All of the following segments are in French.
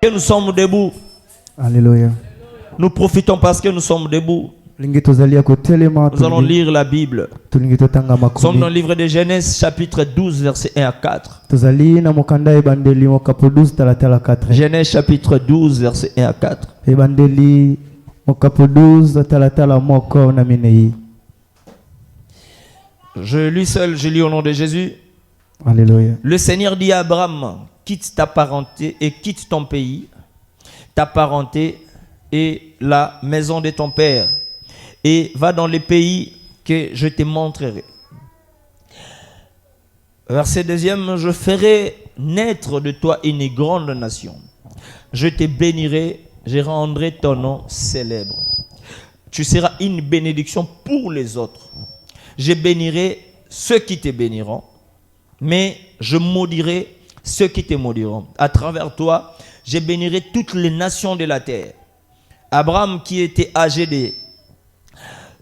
que nous sommes debout. Alléluia. Nous profitons parce que nous sommes debout. Nous allons lire la Bible. Nous sommes dans le livre de Genèse, chapitre 12, versets 1 à 4. Genèse, chapitre 12, versets 1 à 4. Je lis seul, je lis au nom de Jésus. Alléluia. Le Seigneur dit à Abraham, quitte ta parenté et quitte ton pays, ta parenté et la maison de ton père, et va dans les pays que je te montrerai. Verset 2, je ferai naître de toi une grande nation. Je te bénirai, je rendrai ton nom célèbre. Tu seras une bénédiction pour les autres. Je bénirai ceux qui te béniront, mais je maudirai ceux qui te maudiront. À travers toi, je bénirai toutes les nations de la terre. Abraham, qui était âgé de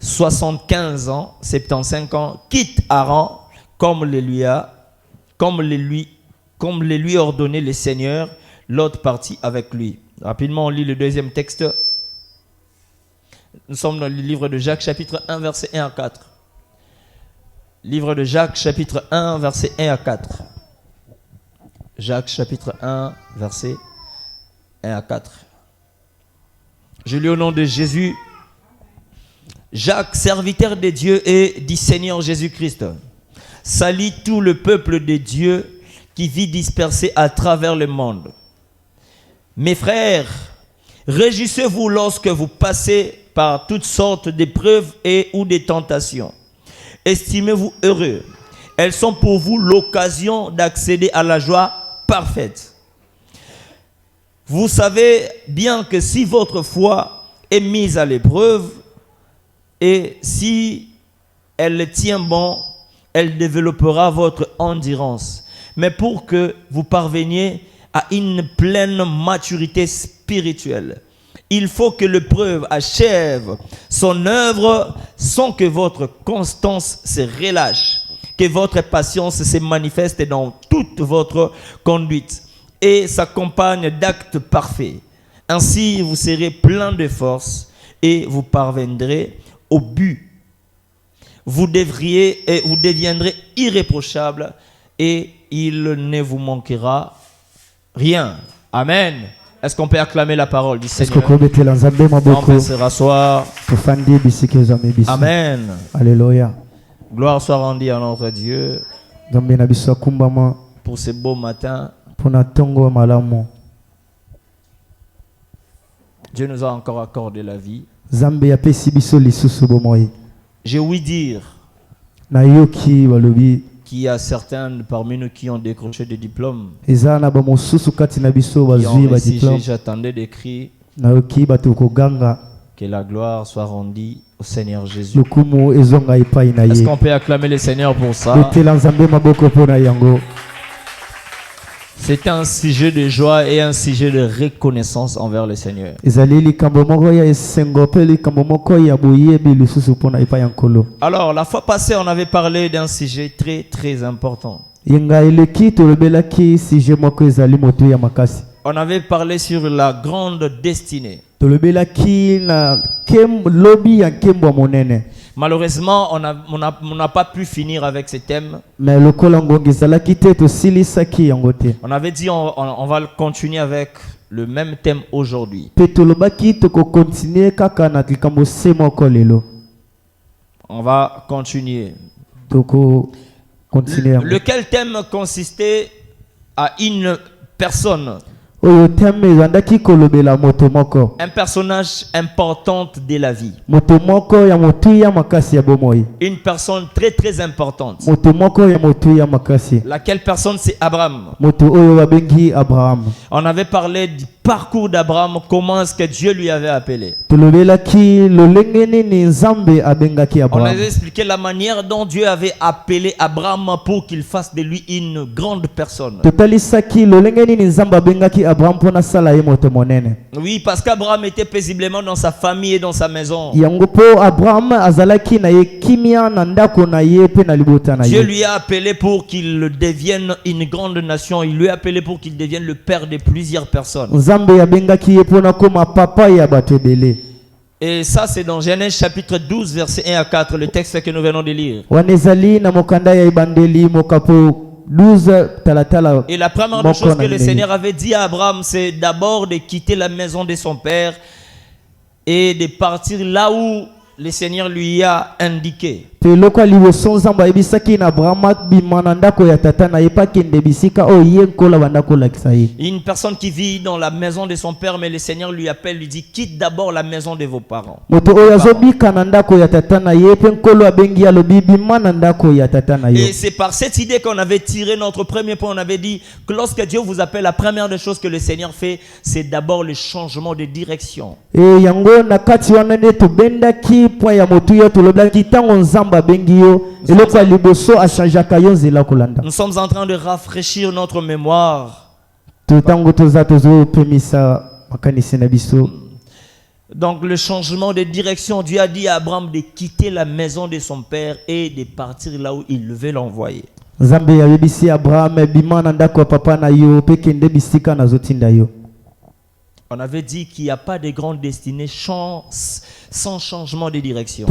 75 ans, 75 ans, quitte Haran comme le lui ordonnait le Seigneur. L'autre partit avec lui. Rapidement, on lit le deuxième texte. Nous sommes dans le livre de Jacques, chapitre 1, verset 1 à 4. Livre de Jacques, chapitre 1, verset 1 à 4. Jacques, chapitre 1, verset 1 à 4. Je lis au nom de Jésus. Jacques, serviteur de Dieu et du Seigneur Jésus-Christ, salue tout le peuple de Dieu qui vit dispersé à travers le monde. Mes frères, réjouissez-vous lorsque vous passez par toutes sortes d'épreuves et ou de tentations. Estimez-vous heureux. Elles sont pour vous l'occasion d'accéder à la joie parfaite. Vous savez bien que si votre foi est mise à l'épreuve, et si elle tient bon, elle développera votre endurance. Mais pour que vous parveniez à une pleine maturité spirituelle, il faut que l'épreuve achève son œuvre sans que votre constance se relâche, que votre patience se manifeste dans toute votre conduite et s'accompagne d'actes parfaits. Ainsi, vous serez plein de force et vous parviendrez au but. Vous deviendrez irréprochable et il ne vous manquera rien. Amen. Est-ce qu'on peut acclamer la parole du Seigneur? On peut se rasseoir. Amen. Alléluia. Gloire soit rendue à notre Dieu pour ce beau matin. Dieu nous a encore accordé la vie. J'ai ouï dire qu'il y a certains parmi nous qui ont décroché des diplômes. J'attendais des cris que la gloire soit rendue au Seigneur Jésus. Est-ce qu'on peut acclamer le Seigneur pour ça? C'est un sujet de joie et un sujet de reconnaissance envers le Seigneur. Alors, la fois passée, on avait parlé d'un sujet très très important. On avait parlé sur la grande destinée. Malheureusement, on n'a pas pu finir avec ce thème. On avait dit on va continuer avec le même thème aujourd'hui. On va continuer. Lequel thème consistait à une personne. Un personnage important de la vie. Une personne très très importante. Laquelle personne, c'est Abraham. On avait parlé du parcours d'Abraham, comment est-ce que Dieu lui avait appelé. On avait expliqué la manière dont Dieu avait appelé Abraham pour qu'il fasse de lui une grande personne. Oui, parce qu'Abraham était paisiblement dans sa famille et dans sa maison. Dieu lui a appelé pour qu'il devienne une grande nation. Il lui a appelé pour qu'il devienne le père de plusieurs personnes. Nzambe abengaki ye pona koma papa ya bato ebele. Et ça, c'est dans Genèse chapitre 12, verset 1 à 4, le texte que nous venons de lire. Wanezali na mokanda ya ibandeli mokapo 12 talatala. Et la première des choses que le Seigneur avait dit à Abraham, c'est d'abord de quitter la maison de son père et de partir là où le Seigneur lui a indiqué. Une personne qui vit dans la maison de son père, mais le Seigneur lui appelle, lui dit, quitte d'abord la maison de vos parents. Et c'est par cette idée qu'on avait tiré notre premier point. On avait dit que lorsque Dieu vous appelle, la première des choses que le Seigneur fait, c'est d'abord le changement de direction. Nous sommes en train de rafraîchir notre mémoire. Donc le changement de direction, Dieu a dit à Abraham de quitter la maison de son père et de partir là où il veut l'envoyer. On avait dit qu'il n'y a pas de grande destinée sans changement de direction.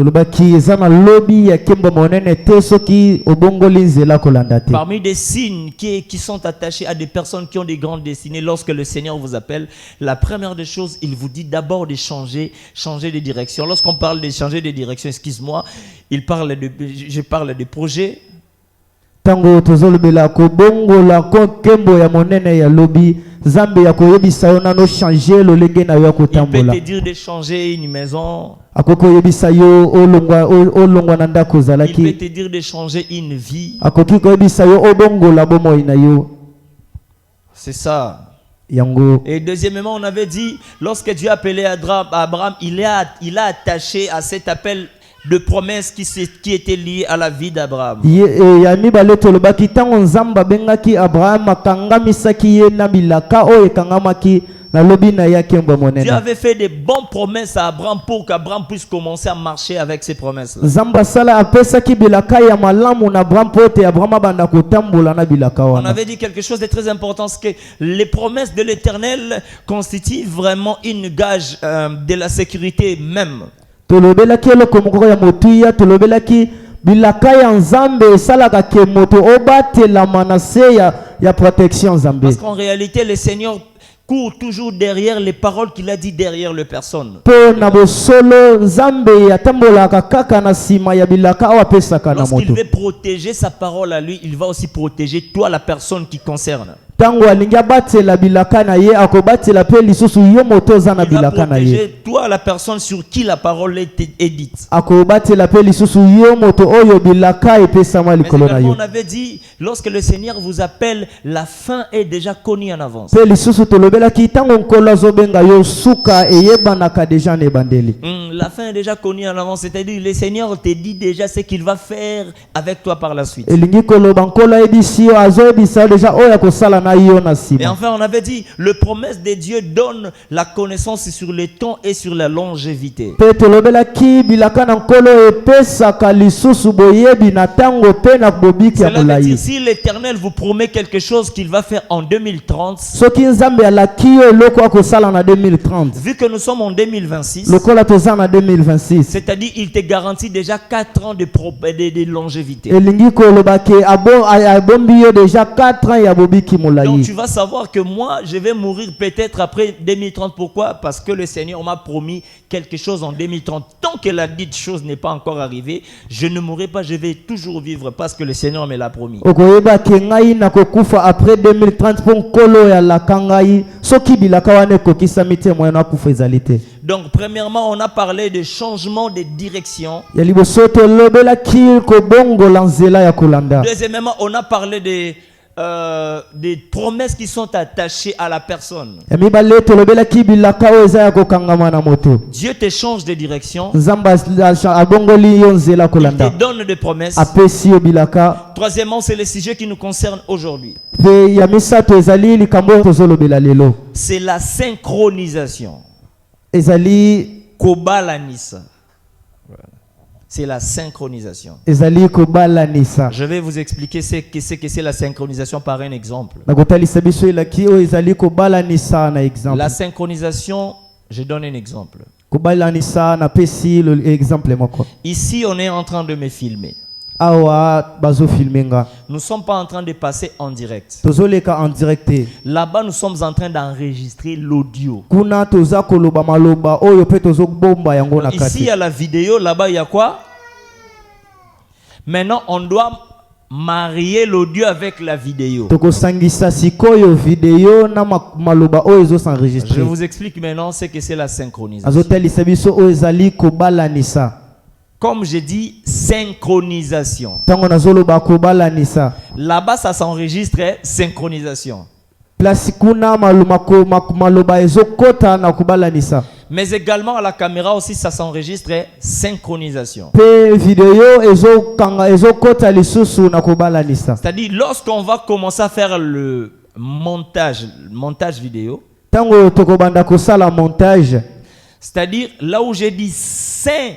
Parmi des signes qui sont attachés à des personnes qui ont des grandes destinées, lorsque le Seigneur vous appelle, la première des choses, il vous dit d'abord de changer de direction. Lorsqu'on parle de changer de direction, excuse-moi, je parle de projet. Tango tozolobela ko bongo la ko kembo ya monene ya lobi Zambe ya koyebisa yo nano changer lolenge na yo kotambola. Il peut te dire de changer une maison. Akoko yebisa yo olongwa na ndako zalaki. Il peut te dire de changer une vie. Akoki koyebisa yo obongo la bomoi na yo. C'est ça. Yango. Et deuxièmement, on avait dit lorsque Dieu appelait Abraham, il a attaché à cet appel de promesses qui étaient liées à la vie d'Abraham. Dieu avait fait des bonnes promesses à Abraham pour qu'Abraham puisse commencer à marcher avec ces promesses. On avait dit quelque chose de très important, c'est que les promesses de l'Éternel constituent vraiment une gage de la sécurité même. Tolobelaki eloko moko ya motuya tolobelaki bilaka ya nzambe salaka ke moto obatela manase ya protection nzambe. Parce qu'en réalité le Seigneur court toujours derrière les paroles qu'il a dit derrière les personnes. Lorsqu'il veut protéger sa parole à lui, il va aussi protéger toi, la personne qui concerne. Il va protéger toi, la personne sur qui la parole est dite. Mais également, on avait dit, lorsque le Seigneur vous appelle, la fin est déjà connue en avance. La fin est déjà connue en avance, c'est-à-dire le Seigneur te dit déjà ce qu'il va faire avec toi par la suite. Et enfin, on avait dit, le promesse de Dieu donne la connaissance sur le temps et sur la longévité. C'est-à-dire, si l'Éternel vous promet quelque chose qu'il va faire en 2030, vu que nous sommes en 2026, c'est-à-dire il te garantit déjà 4 ans de longévité. Donc tu vas savoir que moi je vais mourir peut-être après 2030. Pourquoi? Parce que le Seigneur m'a promis quelque chose en 2030. Tant que la dite chose n'est pas encore arrivée, je ne mourrai pas, je vais toujours vivre parce que le Seigneur me l'a promis. Donc premièrement, on a parlé de changement de direction. Deuxièmement, on a parlé des promesses qui sont attachées à la personne. Dieu te change de direction. Il te donne des promesses. Troisièmement, c'est le sujet qui nous concerne aujourd'hui. C'est la synchronisation. Kobalanisa. C'est la synchronisation. ezali kobalanisa. Je vais vous expliquer ce que c'est la synchronisation par un exemple. Nakotalisa biso elaki oyo ezali kobalanisa na exemple. La synchronisation, je donne un exemple. Kobalanisa na pesi le exemple moko. Ici, on est en train de me filmer. Awa bazo filmenga. Nous ne sommes pas en train de passer en direct. Tozoleka en direct. Là-bas, nous sommes en train d'enregistrer l'audio. Kuna toza koloba maloba oyo pe tozobomba yango na Ici, il kati. y a la vidéo. Là-bas, il y a quoi? Maintenant, on doit marier l'audio avec la vidéo. Tokosangisa sikoyo video na maloba oyo ezo Je s'enregistrer. vous explique maintenant ce que c'est la synchronisation. Azotalisa biso oyo ezali kobalanisa. Comme je dis, synchronisation. Tango nazoloba kobalanisa. Là-bas, ça s'enregistre synchronisation. Place kuna maloba ezokota na kobalanisa. Mais également à la caméra aussi, ça s'enregistre synchronisation. Pe video ezokota lisusu na kobalanisa. C'est-à-dire, lorsqu'on va commencer à faire le montage vidéo, Tango tokobanda kosala montage. c'est-à-dire là où j'ai dit saint,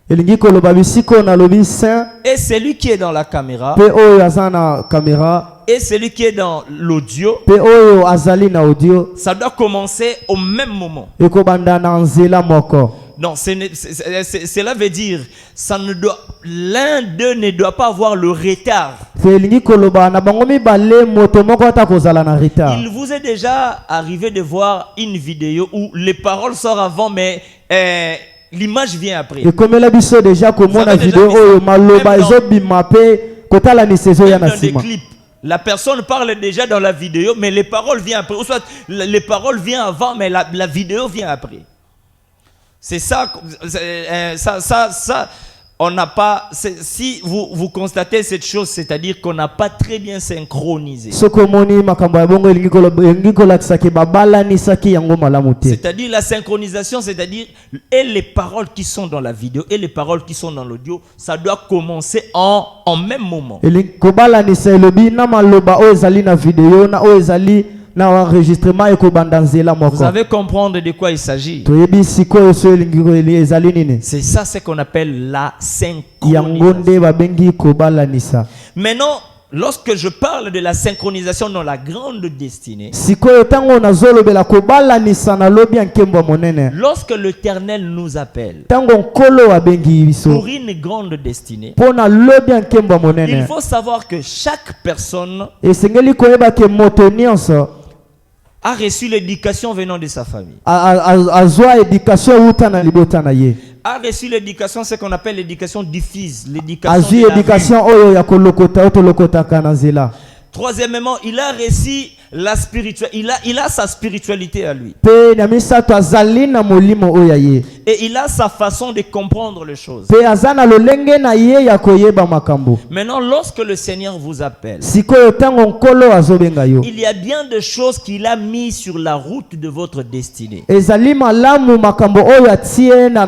Elingi koloba bisiko na lobi saint. et celui qui est dans la caméra, Pe oyo azana caméra. et celui qui est dans l'audio, Pe oyo azali na audio. ça doit commencer au même moment. Ekobanda na nzela moko. Non, cela veut dire, l'un d'eux ne doit pas avoir le retard. Elingi koloba na bango mibale moto moko ata kozala na retard. Il vous est déjà arrivé de voir une vidéo où les paroles sortent avant, mais l'image vient après. Ekomela biso deja komona video oyo maloba ezobima pe kotala ni saison ya Même na dans des sima. clips, la personne parle déjà dans la vidéo, mais les paroles viennent après. Ou soit les paroles viennent avant, mais la vidéo vient après. C'est ça, on n'a pas. Si vous constatez cette chose, c'est-à-dire qu'on n'a pas très bien synchronisé. Sokomoni makambo ya bongo elingi kolakisa ke babalanisaki yango malamu te. C'est-à-dire la synchronisation, c'est-à-dire et les paroles qui sont dans la vidéo et les paroles qui sont dans l'audio, ça doit commencer en même moment. Elingi kobalanisa elobi na maloba oyo ezali na video na oyo ezali na enregistrement ekobanda nzela Vous moko. savez comprendre de quoi il s'agit. Toyebi sikoyo so elingi ezali nini. C'est ça ce qu'on appelle la Yango synchronisation. nde babengi kobalanisa. Maintenant, lorsque je parle de la synchronisation dans la grande destinée, Sikoyo tango nazolobela kobalanisa na lobi ya nkembo ya monene. lorsque l'Éternel nous appelle Tango nkolo abengi biso. pour une grande destinée, Pona lobi ya nkembo ya il monene. faut savoir que chaque personne Esengeli koyeba ke moto nyonso a reçu l'éducation venant de sa famille. azwa éducation uta na libota na ye. A reçu l'éducation, ce qu'on appelle l'éducation diffuse, l'éducation Azwi de la vie. éducation oyo ya kolokota oto lokotaka na nzela. Troisièmement, il a reçu la spiritualité. Il a sa spiritualité à lui. Pe na misato azali na molimo oyo ya ye. Et il a sa façon de comprendre les choses. Pe azana lolenge na ye ya koyeba makambo. Maintenant, lorsque le Seigneur vous appelle, Sikoyo tango nkolo azobenga yo. il y a bien des choses qu'il a mis sur la route de votre destinée. Ezali malamu makambo oyo atie na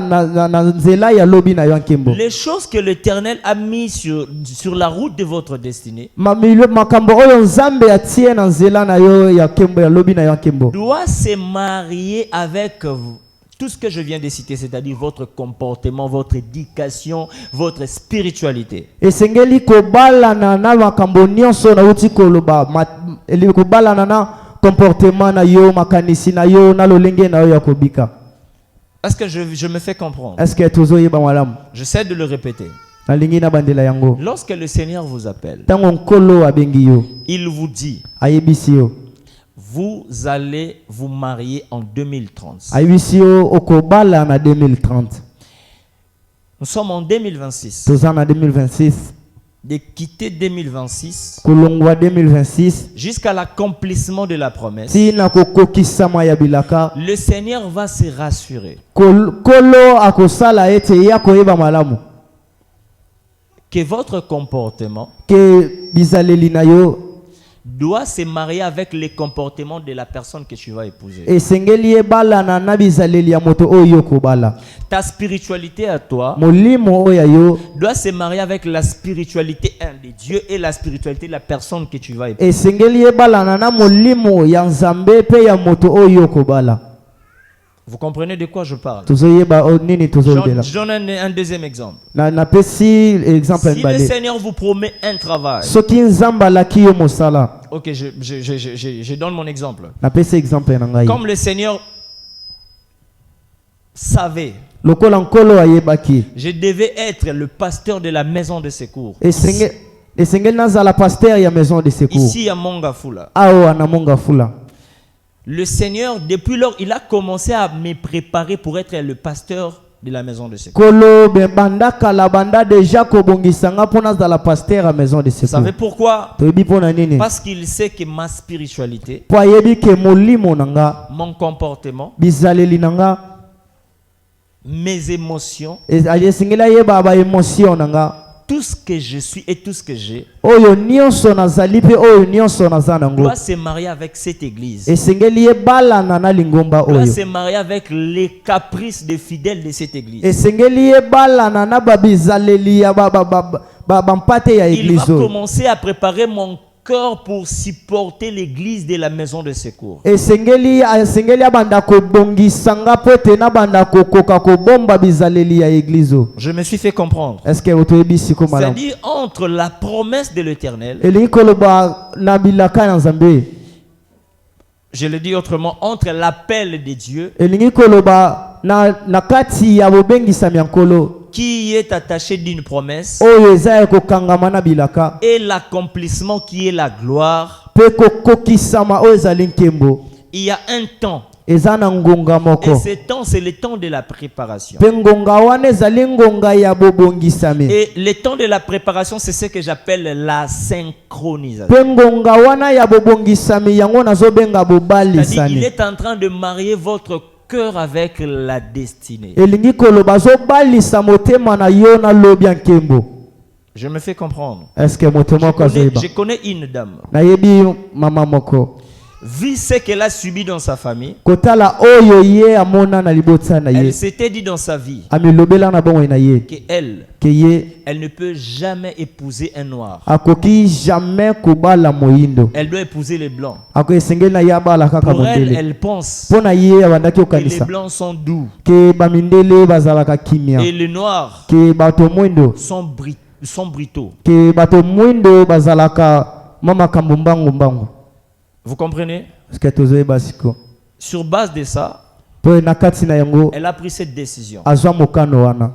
nzela ya lobi na yo nkembo. Les choses que l'Éternel a mis sur la route de votre destinée Makambo oyo nzambe atie na nzela na yo ya kembo ya lobi na yo nkembo. doit se marier avec vous. Tout ce que je viens de citer, c'est-à-dire votre comportement, votre éducation, votre spiritualité. Esengeli kobalana na makambo nyonso na uti koloba kobalana na comportement na yo makanisi na yo na lolenge na yo ya kobika. Est-ce que je me fais comprendre? Est-ce que tozoyeba malamu? J'essaie de le répéter. Nalingi na bandela yango. Lorsque le Seigneur vous appelle, Tango nkolo abengi yo, il vous dit, ayebisi yo. vous allez vous marier en 2030. Ayebisi yo okobala na 2030. Nous sommes en 2026. Toza na 2026. De quitter 2026 Kolongwa 2026. jusqu'à l'accomplissement de la promesse, Tina kokokisama ya bilaka. le Seigneur va se rassurer Kolo akosala ete ya koyeba malamu. que votre comportement Ke bizaleli na yo doit se marier avec les comportements de la personne que tu vas épouser. esengeli ebalana na bizaleli ya moto oyo kobala. Ta spiritualité à toi Molimo oyo yo doit se marier avec la spiritualité de Dieu et la spiritualité de la personne que tu vas épouser. esengeli ebalana na molimo ya nzambe pe ya moto oyo kobala. Vous comprenez de quoi je parle? tozoyeba nini tozolobela. Je donne un deuxième exemple. Na pesi exemple Si le mbale. Seigneur vous promet un travail, Soki nzamba laki yo mosala. ok, je donne mon exemple. Na pesi exemple na ngai. Comme le Seigneur savait, Lokola nkolo ayebaki. je devais être le pasteur de la maison de secours. Esengeli nazala pasteur ya maison de secours. Ici à Mongafula. Awa na Mongafula. Le Seigneur, depuis lors, il a commencé à me préparer pour être le pasteur de la maison de secours. Kolo be banda kala banda déjà kobongisanga pona za la pasteur à maison de secours. Vous savez pourquoi? Toyebi pona nini? Parce qu'il sait que ma spiritualité, Po ayebi ke molimo nanga, mon comportement, bizaleli nanga, mes émotions, esengeli ayeba ba émotion nanga. tout ce que je suis et tout ce que j'ai Oyo nyonso nazali pe oyo nyonso naza nango. doit se marier avec cette église. Esengeli ebalana na lingomba Doit oyo. se marier avec les caprices des fidèles de cette église. Esengeli ebalana na babizaleli ya bampate ya Il va église oyo. commencer à préparer mon cœur pour supporter l'église de la maison de secours. Esengeli abanda kobongisanga po ete na banda kokoka kobomba bizaleli ya église oyo. Je me suis fait comprendre. Est-ce que otoyebi siko malamu? C'est-à-dire entre la promesse de l'Éternel, Elingi koloba na bilaka na Nzambe. je le dis autrement, entre l'appel de Dieu Elingi koloba na kati ya bobengisami ya nkolo qui est attaché d'une promesse oyo eza ya kokangama na bilaka et l'accomplissement qui est la gloire. pe kokokisama oyo ezali nkembo. Il y a un temps Eza na ngonga et moko. ce temps c'est le temps de la préparation. Pe ngonga wana ezali ngonga ya bobongisami. Et le temps de la préparation c'est ce que j'appelle la synchronisation. Pe ngonga wana ya bobongisami yango nazobenga C'est-à-dire il bobalisani. est en train de marier votre cœur avec la destinée. Elingi koloba zobalisa motema na yo na lobi ya nkembo. Je me fais comprendre. Est-ce que motema ko azoyeba? Je connais une dame. Nayebi mama moko. Vu ce qu'elle a subi dans sa famille, Kotala oyo ye amona na libota na ye. elle s'était dit dans sa vie Amilobela na bongo na ye. qu'elle, Ke ye elle ne peut jamais épouser un noir. akoki jamais kobala moyindo. Elle doit épouser les blancs. Ako esengeli na ye abala kaka Pour elle, mondele. elle pense Pona ye abandaki que les okanisa. blancs sont doux Ke bamindele bazalaka kimia. et les noirs Ke bato mwindo. sont brutaux. Ke bato mwindo bazalaka mama kambumbangu mbangu. Vous comprenez? Est-ce que tozoyeba siko? Sur base de ça, Po na kati na yango elle a pris cette décision. azwa mokano wana.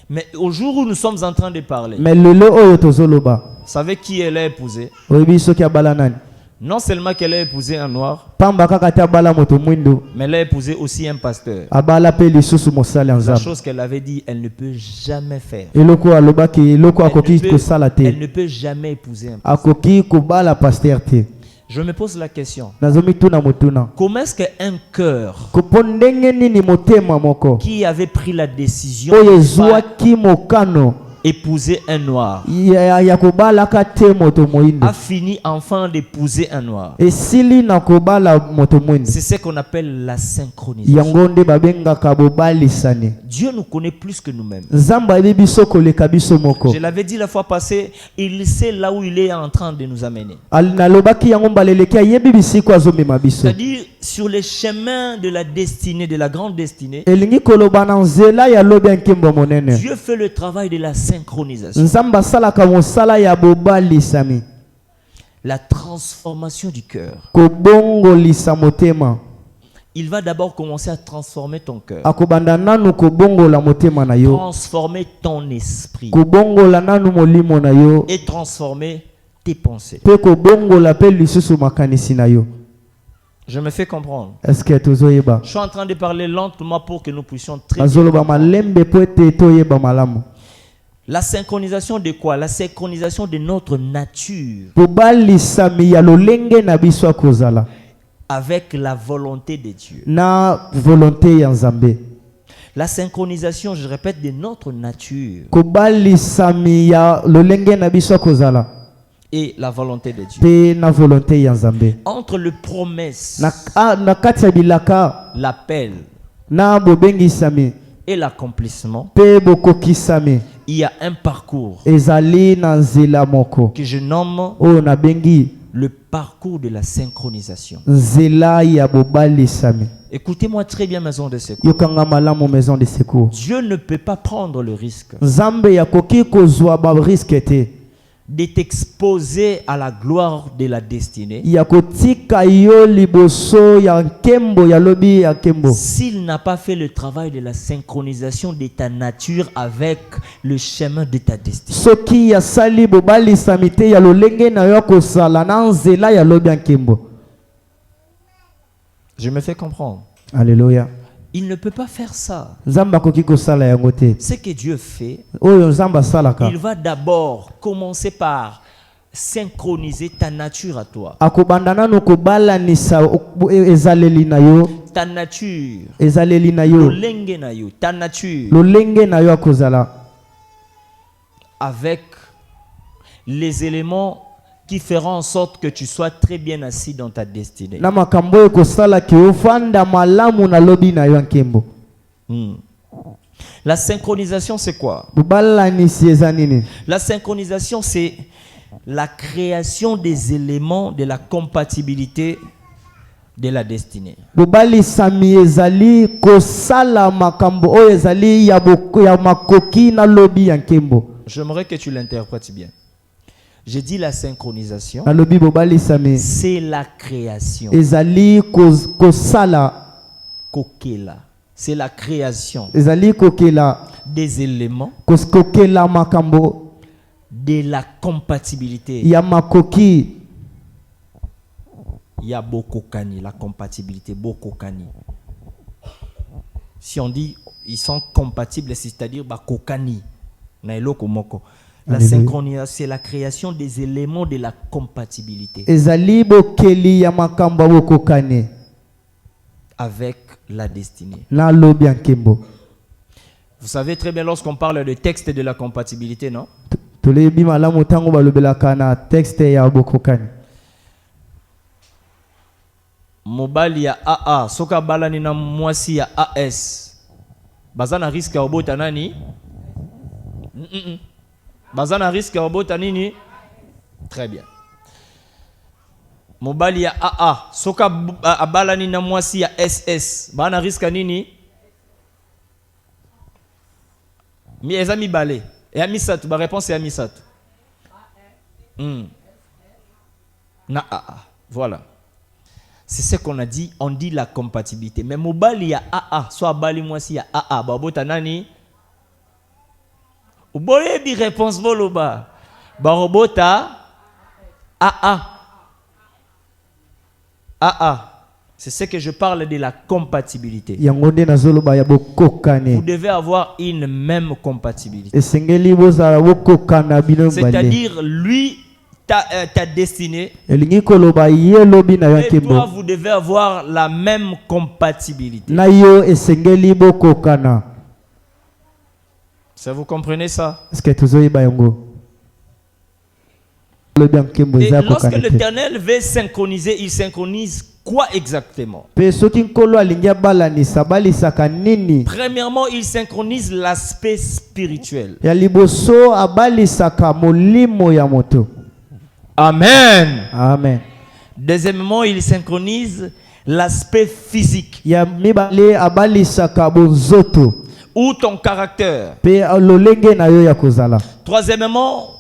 Mais au jour où nous sommes en train de parler, Mais lelo oyo tozoloba. vous savez qui elle a épousé? Oyebi soki abala nani? Non seulement qu'elle a épousé un noir, Pamba kaka te abala moto mwindo. mais elle a épousé aussi un pasteur. Abala pe lisusu mosali La nzambe. chose qu'elle avait dit, elle ne peut jamais faire. Eloko alobaki eloko Elle akoki ne peut- kosala te. elle ne peut jamais épouser un pasteur. Akoki kobala pasteur te. Je me pose la question. Nazomi tuna motuna. Comment est-ce qu'un cœur Kopo ndenge nini motema moko qui avait pris la décision oyo de pas ezwaki mokano épouser un noir ya kobalaka te moto moyindo a fini enfin d'épouser un noir? esili na kobala moto moyindo C'est ce qu'on appelle la synchronisation. yango nde babengaka bobalisani. Dieu nous connaît plus que nous-mêmes. Nzambe ayebi biso koleka biso moko. Je l'avais dit la fois passée, il sait là où il est en train de nous amener. Nalobaki yango mbaleleki ayebi bisiko azomema biso. C'est-à-dire sur les chemins de la destinée, de la grande destinée, Elingi koloba na nzela ya lobi ya nkembo monene. Dieu fait le travail de la synchronisation. Nzambe asalaka mosala ya bobalisami. La transformation du cœur. Kobongolisa motema. Il va d'abord commencer à transformer ton cœur. Akobanda nanu kobongola motema na yo. Transformer ton esprit. Kobongola nanu molimo na yo. Et transformer tes pensées. Pe kobongola pe lisusu makanisi na yo. Je me fais comprendre. Est-ce que tozoyeba? Je suis en train de parler lentement pour que nous puissions très bien Azoloba comprendre. malembe po ete toyeba malamu. La synchronisation de quoi? La synchronisation de notre nature Bobalisami ya lolenge na biso akozala. avec la volonté de Dieu. Na volonté ya Nzambe. La synchronisation, je répète, de notre nature Kobalisami ya lolenge na biso akozala. et la volonté de Dieu. Pe na volonté ya Nzambe. Entre le promesse, Na kati ya bilaka l'appel na bobengisami et l'accomplissement, pe bokokisami il y a un parcours ezali na nzela moko que je nomme oyo na bengi le parcours de la synchronisation. nzela ya bobalisami. Écoutez-moi très bien, maison de secours. Yokanga malamu maison de secours. Dieu ne peut pas prendre le risque Nzambe yakoki kozwa ba risque te. de t'exposer à la gloire de la destinée Yakotika yo liboso ya nkembo ya lobi ya kembo. s'il n'a pas fait le travail de la synchronisation de ta nature avec le chemin de ta destinée. Soki ya sali bobalisami te ya lolenge na yo kosala na nzela ya lobi ya nkembo. Je me fais comprendre. Alléluia. Il ne peut pas faire ça. Nzambe akoki kosala yango te. Ce que Dieu fait, Oyo nzambe asalaka. il va d'abord commencer par synchroniser ta nature à toi. Akobanda nanu kobalanisa ezaleli na yo. Ta nature, Ezaleli na yo. lolenge na yo, ta nature Lolenge na yo akozala. avec les éléments qui feront en sorte que tu sois très bien assis dans ta destinée. Na makambo oyo kosala ki ofanda malamu na lobi na yo ya nkembo. La synchronisation, c'est quoi? Bobalanisi eza nini? La synchronisation, c'est la création des éléments de la compatibilité de la destinée. Bobalisami ezali kosala makambo oyo ezali ya makoki na lobi ya nkembo. J'aimerais que tu l'interprètes bien. J'ai dit la synchronisation, Na lobi bobalisami c'est la création. ezali kosala. Kokela, c'est la création Ezali kokela des éléments kokela makambo de la compatibilité. ya makoki. Il y a Bokokani, la compatibilité, Bokokani. Si on dit ils sont compatibles, c'est-à-dire Bakokani. Nailoko moko. La Alléluia. synchronisation, c'est la création des éléments de la compatibilité Ezali bokeli ya makambo bokokane avec la destinée. na lobi ya nkembo. Vous savez très bien lorsqu'on parle de texte de la compatibilité, non? Tolebi malamu tango balobelaka na texte ya bokokani. Mobali ya AA, soka balani na mwasi ya AS. Bazana risque ya obota nani? Bazana risque ya obota nini? Très bien. Mobali ya AA, soka balani na mwasi ya SS. Bana risque nini? Mi ezami balé. Et amisatu, ba réponse est amisatu. Na AA. Voilà. C'est ce qu'on a dit, on dit la compatibilité. Mais mobali ya AA, soit bali mwasi ya AA, babota nani? Uboye bi réponse voloba. Barobota AA. AA. C'est ce que je parle de la compatibilité. Yango nde nazoloba ya bokokane. Vous devez avoir une même compatibilité. Esengeli bozala bokokana bino mbale. C'est-à-dire lui ta destinée Elingi koloba ye lobi na yo et toi nkembo. vous devez avoir la même compatibilité. Na yo esengeli bokokana. Ça vous comprenez ça? Est-ce que tozoyeba yango? Lobi ya nkembo Et eza lorsque kokana te. l'Éternel veut synchroniser, il synchronise quoi exactement? Pe soki nkolo alingi abalanisa balisaka nini? Premièrement, il synchronise l'aspect spirituel. Ya liboso abalisaka molimo ya moto. Amen. Amen. Deuxièmement, il synchronise l'aspect physique Ya mibale abalisaka bonzoto. ou ton caractère. Pe lolenge na yo ya kozala. Troisièmement,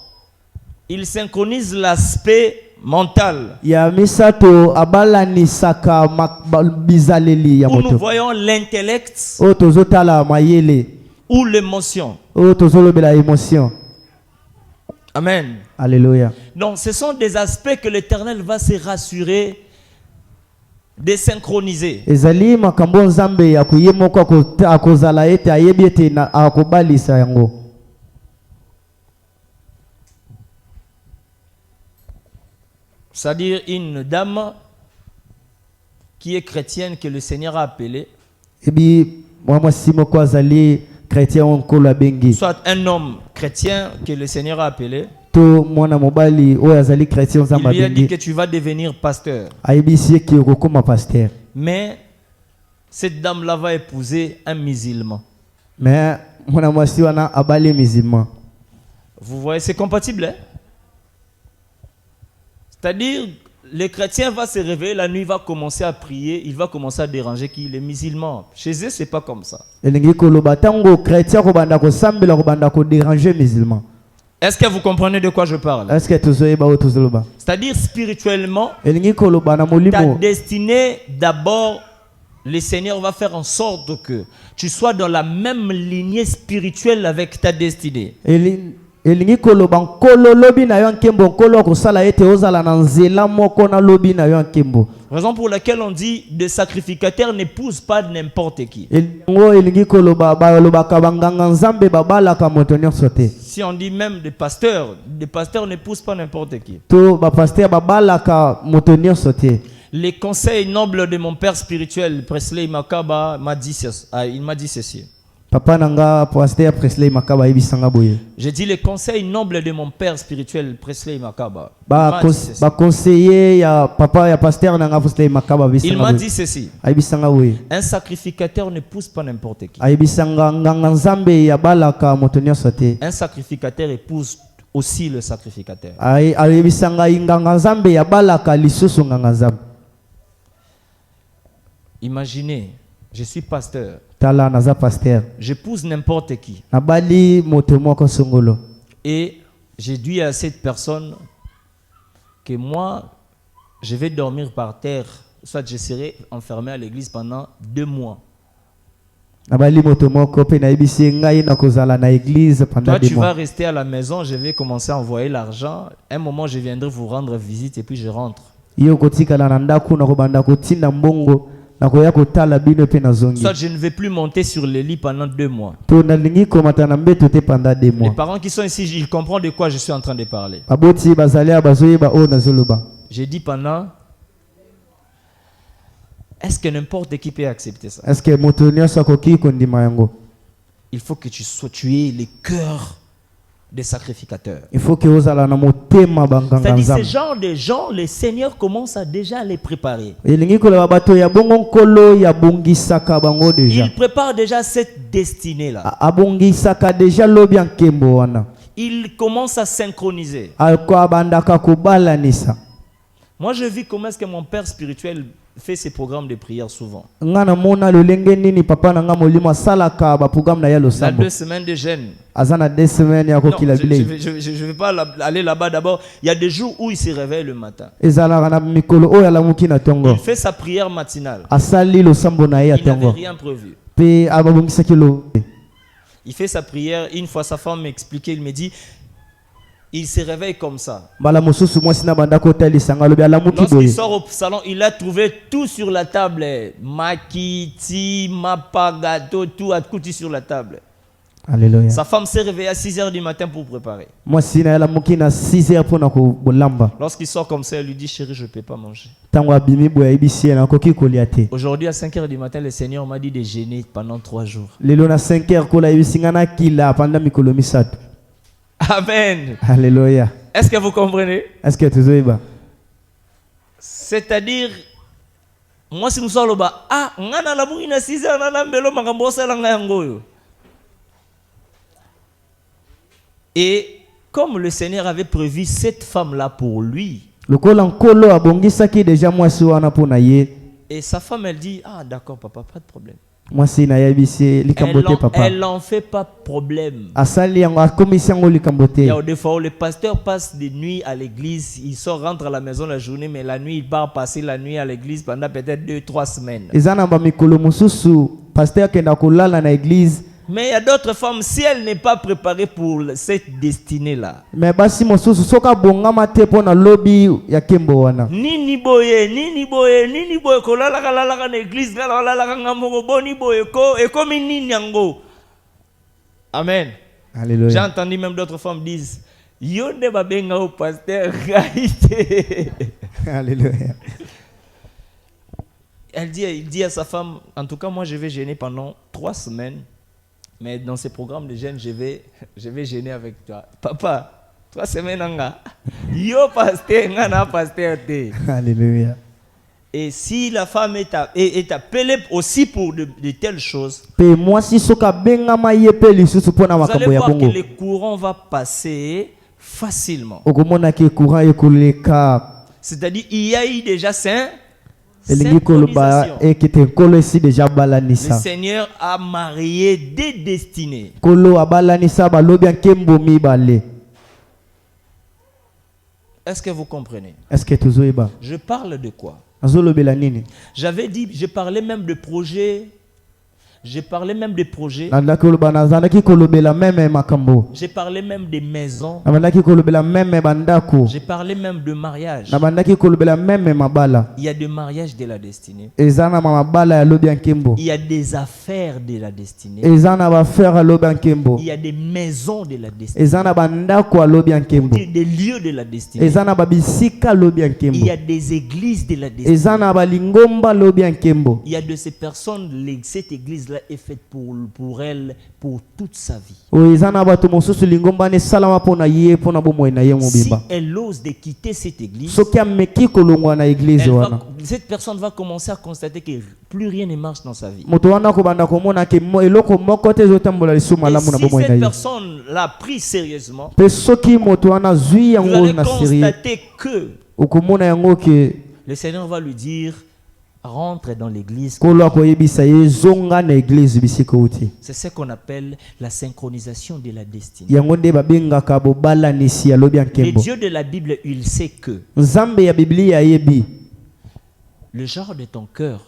il synchronise l'aspect mental Ya misato abalanisaka bizaleli ya où nous moto. voyons l'intellect O tozotala mayele. ou l'émotion. O tozolobela émotion. Amen. Alléluia. Donc, ce sont des aspects que l'Éternel va se rassurer de synchroniser. Ezali makambo nzambe ya kuye moko akozala ete ayebi ete akobalisa yango. C'est-à-dire une dame qui est chrétienne que le Seigneur a appelée, Ebi mwasi moko azali chrétien onkolo bengi. soit un homme chrétien que le Seigneur a appelé, To mwana mobali oyo azali chrétien il nzambe lui a dit que bengi. tu vas devenir pasteur. Ayebisi eki okokoma pasteur. Mais cette dame-là va épouser un musulman. Mais mwana mwasi wana abali musulman. Vous voyez, c'est compatible, hein? C'est-à-dire, le chrétien va se réveiller la nuit, il va commencer à prier, il va commencer à déranger qui? Les musulmans. Chez eux, c'est pas comme ça. elingi koloba tango chrétien ko banda ko sambela ko banda ko déranger musulman. Est-ce que vous comprenez de quoi je parle? Est-ce que tozoyeba o tozoloba? C'est-à-dire, spirituellement, Elingi koloba na ta molimo destinée, d'abord, le Seigneur va faire en sorte que tu sois dans la même lignée spirituelle avec ta destinée. elingi koloba nkolo lobi na yo nkembo nkolo kosala ete ozala na nzela moko na lobi na yo nkembo. Raison pour laquelle on dit de sacrificateur n'épouse pas n'importe qui. Ngo elingi koloba balobaka banganga nzambe babalaka moto nyonso te. Si on dit même des pasteurs n'épousent pas n'importe qui. To bapasteur babalaka moto nyonso te. Les conseils nobles de mon père spirituel, Presley Makaba, il m'a dit ceci. Papa nanga pasteur Presley Makaba ibisanga boye. J'ai dit les conseils nobles de mon père spirituel, Presley Makaba. Ba conseiller ya papa ya pasteur nanga Presley Makaba ibisanga. Il m'a dit ceci. Ibisanga boye. Un sacrificateur n'épouse pas n'importe qui. Ibisanga nganga nzambe ya balaka moto nyonso te. Un sacrificateur épouse aussi le sacrificateur. Ibisanga nganga nzambe ya balaka lisusu nganga nzambe. Imaginez, je suis pasteur. Tala naza pasteur. J'épouse n'importe qui. Nabali moto moko songolo. Et j'ai dit à cette personne que moi, je vais dormir par terre. Soit je serai enfermé à l'église pendant 2 mois. Nabali moto moko pe na ibisi ngai na kozala na église pendant 2 mois. Toi, tu vas rester à la maison. Je vais commencer à envoyer l'argent. Un moment, je viendrai vous rendre visite et puis je rentre. Yo kotikala na ndaku na kobanda kotinda mbongo. Soit je ne vais plus monter sur le lit pendant 2 mois. Les parents qui sont ici, ils comprennent de quoi je suis en train de parler. J'ai dit pendant... Est-ce que n'importe qui peut accepter ça? Il faut que tu aies le cœur des sacrificateurs. Il faut que vous allez na motema banganga. C'est-à-dire ce genre de gens, le Seigneur commence à déjà les préparer. Il prépare déjà cette destinée-là. Il commence à synchroniser. Moi, je vis comment est-ce que mon père spirituel fait ses programmes de prière souvent. Il a 2 semaines de jeûne. Non, je ne vais pas aller là-bas d'abord. Il y a des jours où il se réveille le matin. Il fait sa prière matinale. Il n'avait rien prévu. Il fait sa prière. Une fois, sa femme m'expliquait, il me dit, il se réveille comme ça. Lorsqu'il sort au salon, il a trouvé tout sur la table. Makiti, mapa, gâteau, tout a coûté sur la table. Alléluia. Sa femme s'est réveillée à 6h du matin pour préparer. Lorsqu'il sort comme ça, elle lui dit, chérie, je ne peux pas manger. Aujourd'hui, à 5h du matin, le Seigneur m'a dit de jeûner pendant 3 jours. Amen. Alléluia. Est-ce que vous comprenez? Est-ce que tu sais? C'est-à-dire, moi si nous sommes là-bas, ngana la mouina 6h na lambelo makambosa la ngayangoyo. Et comme le Seigneur avait prévu cette femme-là pour lui, et sa femme elle dit, d'accord papa, pas de problème. Elle n'en fait pas problème. Il y a des fois où le pasteur passe des nuits à l'église, il sort, rentre à la maison la journée, mais la nuit il part passer la nuit à l'église pendant peut-être 2-3 semaines. Mais il y a d'autres femmes, si elle n'est pas préparée pour cette destinée-là, nini boye, kolalaka na église, boni boye, ekomi nini yango. Amen. Alléluia. J'ai entendu même d'autres femmes disent, yonde babenga au pasteur. Alléluia. Il dit à sa femme, en tout cas moi je vais jeûner pendant 3 semaines. Mais dans ces programmes de jeûne, je vais jeûner avec toi. Papa, 3 semaines anga. Yo pasteur, ngana pasteur te. Alléluia. Et si la femme est appelée aussi pour de telles choses, vous allez voir que le courant va passer facilement. C'est-à-dire, il y a eu déjà elingi koloba synchronisation. ekete nkolo esi deja Le balanisa Seigneur a marié des destinées. nkolo abalanisa balobi ya nkembo mibale. Est-ce que vous comprenez? Est-ce que tozoyeba Je parle de quoi? azolobela nini? J'avais dit, je parlais même de projets. Je parlais même des projets. nandaki koloba nazandaki kolobela meme makambo, J'ai parlé même des maisons. nabandaki kolobela meme bandako, J'ai parlé même de mariage. nabandaki kolobela meme mabala. Il y a des mariages de la destinée. eza na mabala ya lobi ya nkembo, Il y a des affaires de la destinée. eza na bafere ya lobi ya nkembo, Il y a des maisons de la destinée. eza na bandako ya lobi ya nkembo, Des lieux de la destinée. eza na babisika lobi ya Il nkembo, y a des églises de la destinée. eza na balingomba lobi ya nkembo. Il y a de ces personnes, cette église-là est faite pour elle, pour toute sa vie. oyo eza na bato mosusu lingomba esalama mpo na ye mpo na bomoi na ye Si mobimba. elle ose de quitter cette église, soki ameki kolongwa na eglize wana, cette personne va commencer à constater que plus rien ne marche dans sa vie. moto wana kobanda komona ke eloko moko te ezotambola lisusu Et malamu na si bomoi na cette ye. personne l'a pris sérieusement, mpe soki moto wana azwi vous yango allez na serie, constater que okomona yango ke le Seigneur va lui dire, rentre dans l'église. kolo akoyebisa ye zonga na eglize bisika uti. C'est ce qu'on appelle la synchronisation de la destinée. yango nde babengaka bobalanisi ya lobi ya Le nkembo. Dieu de la Bible, il sait que nzambe ya biblia ayebi le genre de ton cœur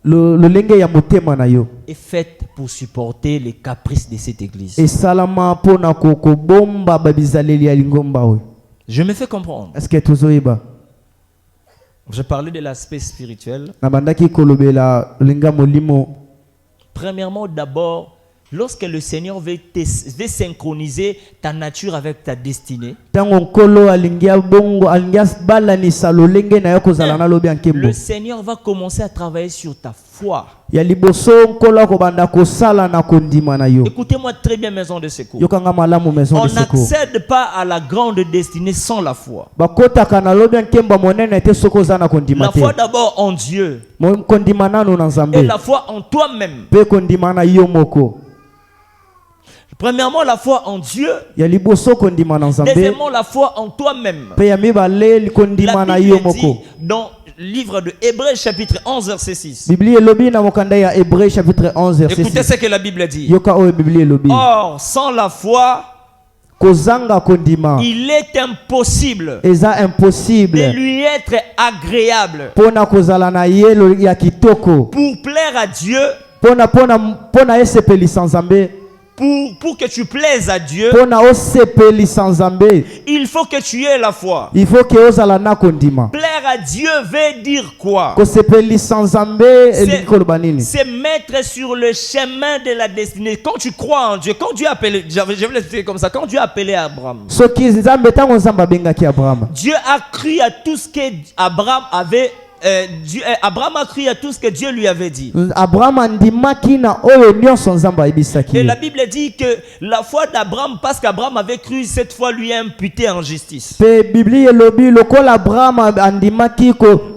lolenge ya motema na yo est fait pour supporter les caprices de cette église. esalama mpo na kokobomba babizaleli ya lingomba oyo. Je me fais comprendre. est-ce que tozoyeba? Je parlais de l'aspect spirituel. nabandaki kolobela linga molimo. Premièrement, d'abord, lorsque le Seigneur veut synchroniser ta nature avec ta destinée, ntango nkolo alingi bongo alingi balanisa lolenge na yo kozala na lobi ya nkembo, le Seigneur va commencer à travailler sur ta foi. ya liboso nkolo akobanda kosala na kondima na yo. Écoutez-moi très bien, maison de secours. yokanga malamu maison On de secours. n'accède pas à la grande destinée sans la foi. bakotaka na lobi ya nkembo monene te soki oza na kondima La te. foi d'abord en Dieu kondima nano na et nzambe la foi en toi-même. mpe kondima na yo moko. Premièrement, la foi en Dieu. ya liboso kondima na nzambe, Deuxièmement, la foi en toi-même. mpe ya mibale kondima na La yo Bible dit moko. dans le livre de Hébreux chapitre 11 verset 6. biblia elobi na mokanda ya Hébreux chapitre 11 verset Écoutez 6. ce que la Bible dit. yoka oyo biblia elobi, Or, sans la foi, kozanga kondima il est impossible eza de impossible lui être agréable. pona kozala na ye ya kitoko, Pour plaire à Dieu, pona esepelisa nzambe, pour que tu plaises à Dieu, pona osepelisa nzambe, il faut que tu aies la foi. il faut ke ozala na kondima. Plaire à Dieu veut dire quoi? kosepelisa nzambe elingi koloba nini? C'est mettre sur le chemin de la destinée. Quand tu crois en Dieu, quand Dieu a appelé, je vais l'expliquer comme ça, quand Dieu a appelé Abraham, soki nzambe ntango nzambe abengaki Abraham, Dieu a cru à tout ce que Abraham avait. Abraham a cru à tout ce que Dieu lui avait dit. Abraham andimaki na oyo nyonso nzambe ayebisaki Et ye. la Bible dit que la foi d'Abraham, parce qu'Abraham avait cru, cette foi lui est imputée en justice. Pe biblia elobi lokola Abraham andimaki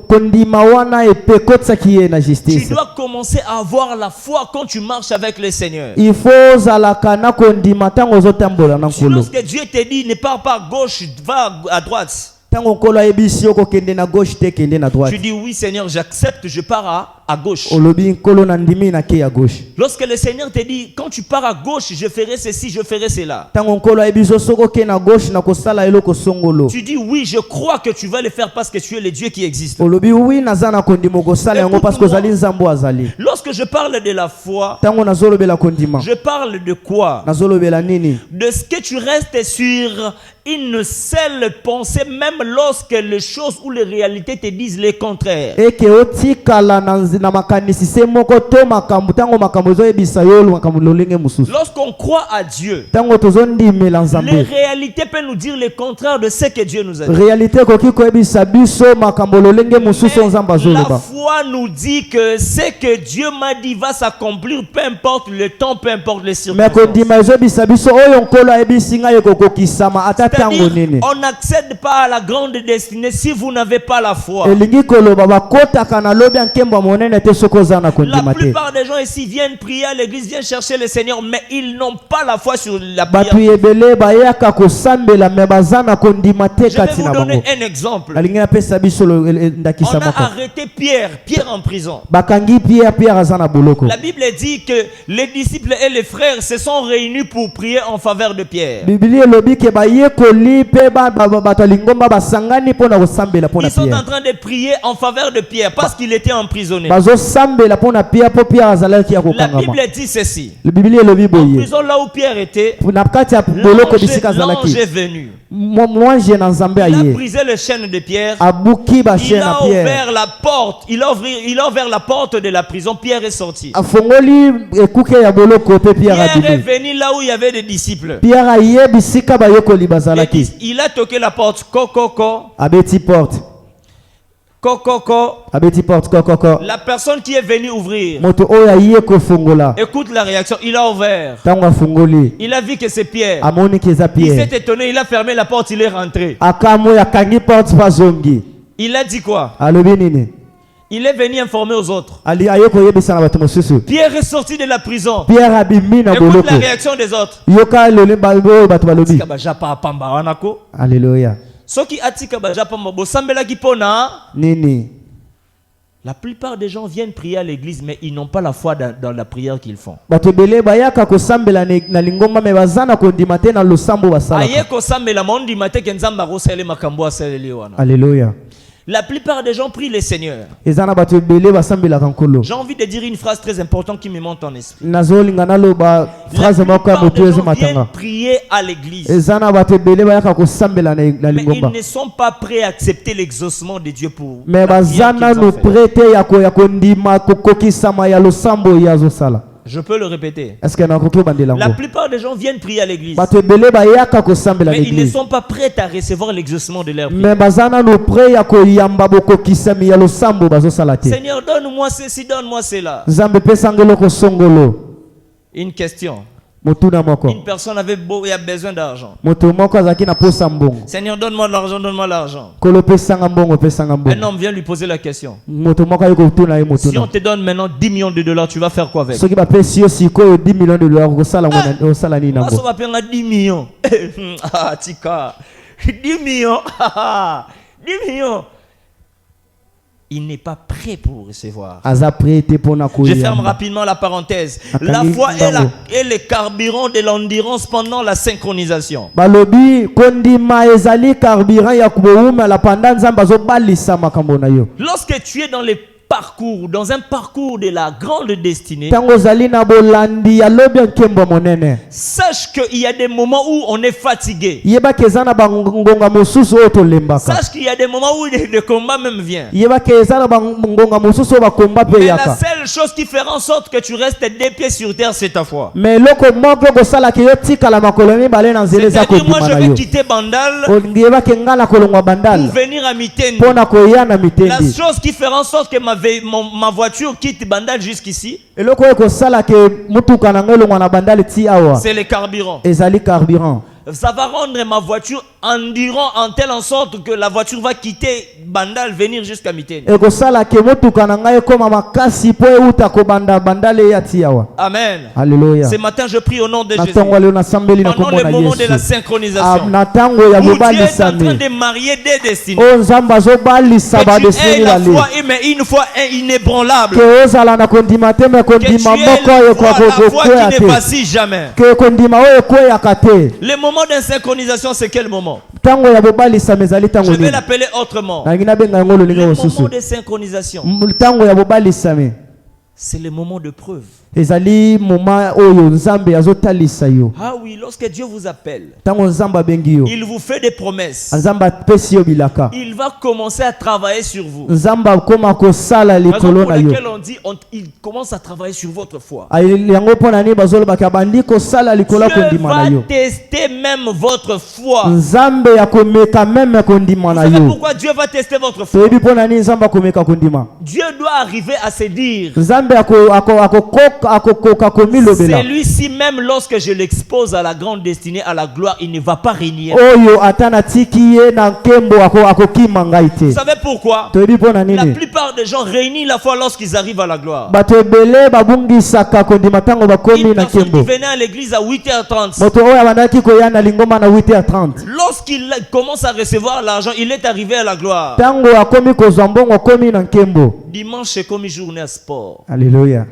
kondima wana epekotisaki ye na Tu justice. dois commencer à avoir la foi quand tu marches avec le Seigneur. Il faut ozalaka na kondima ntango ozotambola na nkolo. Lorsque Dieu te dit ne pars pas à gauche, va à droite. Ntango nkolo ayebisi yo kokende na gauche te kende na droite, Tu dis oui Seigneur, j'accepte, je pars à gauche. olobi nkolo na ndimi na ke ya gauche. Lorsque le Seigneur te dit quand tu pars à gauche, je ferai ceci, je ferai cela. Ntango nkolo ayebisi yo soki okende na gauche na kosala eloko songolo, Tu dis oui, je crois que tu vas le faire parce que tu es le Dieu qui existe. olobi wi naza na kondima okosala yango parce que ozali nzambe azali. Lorsque je parle de la foi, Ntango nazolobela kondima, je parle de quoi? nazolobela nini? De ce que tu restes sur une seule pensée, même lorsque les choses ou les réalités te disent le contraire. eke otikala na makanisi se moko to makambo ntango makambo ezoyebisa yo makambo lolenge mosusu. Lorsqu'on croit à Dieu, Ntango tozondimela les nzambe, réalités peuvent nous dire le contraire de ce que Dieu nous a dit. réalité ekoki koyebisa biso makambo lolenge mosusu nzambe La azoloba. foi nous dit que ce que Dieu m'a dit va s'accomplir, peu importe le temps, peu importe les me circonstances. kondima ezobisa biso oyo nkolo ayebisi ngai ekokokisama ata ntango C'est-à-dire, nini. on n'accède pas à la grande destinée si vous n'avez pas la foi. elingi koloba bakotaka na lobi ya nkembo monene monene te sokoza na La kondima te. plupart des gens ici viennent prier à l'église, viennent chercher le Seigneur, mais ils n'ont pas la foi sur la Batu prière. ebele bayaka kosambela me baza na kondima te Je vais kati vous na donner bango. un exemple. Alingi apesa biso On ndakisa a moko. arrêté Pierre en prison. Bakangi Pierre aza na boloko. La Bible dit que les disciples et les frères se sont réunis pour prier en faveur de Pierre. Biblia elobi ke bayekoli pe bato lingomba basangani pona kosambela pona Ils sont en Pierre. train de prier en faveur de Pierre parce qu'il était emprisonné. Bazo sambela pona Pierre po Pierre azalaki ya La kokangama. Bible dit ceci. Biblia elobi En boye. prison là où Pierre était, Na kati ya boloko bisika l'ange azalaki. est venu. Mwanje na Nzambe Il a aye. brisé les chaînes de Pierre. Abuki ba Il chaîne na a Pierre. ouvert la porte. Il a ouvert la porte de la prison. Pierre est sorti. Afongoli ekuke ya boloko pe Pierre Pierre est abimi. venu là où il y avait des disciples. Pierre aye bisika bayekoli bazalaki. Il a toqué la porte. Coco. Abeti porte. Coco. Abeti porte kokoko. La personne qui est venue ouvrir. Moto oyo aye kofongola. Écoute la réaction. Il a ouvert. Tango afongoli. Il a vu que c'est Pierre. Amoni keza Il Pierre. s'est étonné. Il a fermé la porte. Il est rentré. Akamo ya kangi porte pa zongi. Il a dit quoi? Alobi nini? Il est venu informer aux autres. Ali aye koyebisa na bato mosusu. Pierre est sorti de la prison. Pierre abimi na Écoute boloko. la réaction des autres. Yoka lole oyo bato balobi. Tika bajapa pamba wanako. Alléluia. Soki atika bajapa mabo sambela kipona. Nini? La plupart des gens viennent prier à l'église, mais ils n'ont pas la foi dans la prière qu'ils font. Bato ebele bayaka kosambela na lingomba me bazana kondima te na losambo basalaka. Aye kosambela mondi mate kenzamba rosele makambo aseleli wana. Alléluia. La plupart des gens prient le Seigneur. Ezana bato ebele basambelaka nkolo. J'ai envie de dire une phrase très importante qui me monte en esprit. Nazolinga naloba La phrase moko ya plupart moto des ezo gens viennent matanga. prier à l'église, Ezana bato ebele bayaka kosambela na mais ils lingomba. ne sont pas prêts à accepter l'exaucement de Dieu pour Me la prière bazana qu'ils ont no fait. prete ya kondima kokokisama ya losambo ya zosala. Je peux le répéter. Est-ce que nakoki bandela La ngo? plupart des gens viennent prier à l'église, Bato ebele bayaka kosambela mais ils ne l'église. sont pas prêts à recevoir l'exaucement de leur prière. Me bazana no pre ya koyamba bokokisami ya losambo bazosala te. Seigneur, donne-moi ceci, donne-moi cela. Nzambe pesa ngeloko songolo. Une question. Motuna moko. Une personne a besoin d'argent. Moto moko azaki na posa mbongo. Seigneur, donne-moi de l'argent, donne-moi l'argent. Kolo pesanga mbongo pesanga Un mbongo. homme vient lui poser la question. Moto moko ayo kotuna ye Si on motuna. te donne maintenant 10 millions de dollars, tu vas faire quoi avec? Soki bapesi yo sikoyo 10 millions de dollars kosala ngona osala nini Moi, ça nango? va payer 10 millions. Ah, tika. 10 millions. 10 millions. Il n'est pas prêt pour recevoir. Aza prêté pona Je ferme koyamba. rapidement la parenthèse. Akangi La foi mbango. est le carburant de l'endurance pendant la synchronisation. Balobi kondima ezali carburant ya kubouma la pendant nzamba zo balisa makambo na yo. Lorsque tu es dans dans un parcours de la grande destinée, Tango zali na bolandi ya lobi nkembo monene. sache qu'il y a des moments où on est fatigué. Yeba kezana bangonga mosusu oto lembaka. Sache qu'il y a des moments où le combat même vient. Yeba kezana bangonga mosusu ba komba pe Mais la yaka. seule chose qui fera en sorte que tu restes des pieds sur terre, c'est ta foi. Mais loko moko kosala ke yo tika la makolomi bale na nzele za C'est-à-dire, moi, kodima je na vais yo. quitter Bandal Yeba ke ngala kolongwa bandal. pour venir à Mitendi. Pona koya na La mitendi. chose qui fera en sorte que ma voiture quitte Bandal jusqu'ici, Eloko ekosala ke mutuka na ngelongwa na bandal ti awa. c'est le carburant. Ezali carburant. Ça va rendre ma voiture endurant en telle en sorte que la voiture va quitter Bandal, venir jusqu'à Mitendi. Ekosala ke mutuka na ngai koma makasi po euta ko bandale ya ti awa. Amen. Alléluia. Ce matin, je prie au nom de Na Jésus. tongo leo na sambeli na Pendant kombo le na moment de la Yesu. synchronisation, Na tango ya où Dieu est en train bobalisami. de marier des destinées. O nzamba zo balisa ba Que tu aies desini la la foi, le. mais une foi inébranlable. Ke ozala na kondima te me Que tu aies kondima moko la yo kwa foi kokoya qui ne te. vacille jamais. Ke kondima oyo koya kate. Le moment d'insynchronisation, c'est quel moment? Tango ya bobalisami ezali tango Je vais nini? l'appeler autrement. Na ngina benga ngolo linga Le osusu. moment de synchronisation, Tango ya bobalisami c'est le moment de preuve. ezali moma oyo nzambe azotalisa yo. Ah oui, lorsque Dieu vous appelle, Tango nzambe abengi yo. il vous fait des promesses. Nzambe apesi yo bilaka. Il va commencer à travailler sur vous. Nzambe akoma kosala Raison likolo pour na yo. laquelle on dit, il commence à travailler sur votre foi. Yango pona ni bazolobaka bandi kosala likolo Dieu kondima na va yo. tester même votre foi. Nzambe akomeka meme kondima Vous na savez yo. pourquoi Dieu va tester votre foi? Toyebi pona ni nzambe akomeka kondima. Dieu doit arriver à se dire, Nzambe akokoko Celui-ci, même lorsque je l'expose à la grande destinée, à la gloire, il ne va pas régner. Vous savez pourquoi? La plupart des gens réunissent la foi lorsqu'ils arrivent à la gloire. Une personne qui venait à l'église à 8h30, lorsqu'il commence à recevoir l'argent, il est arrivé à la gloire. Dimanche, c'est comme une journée à sport. Alléluia.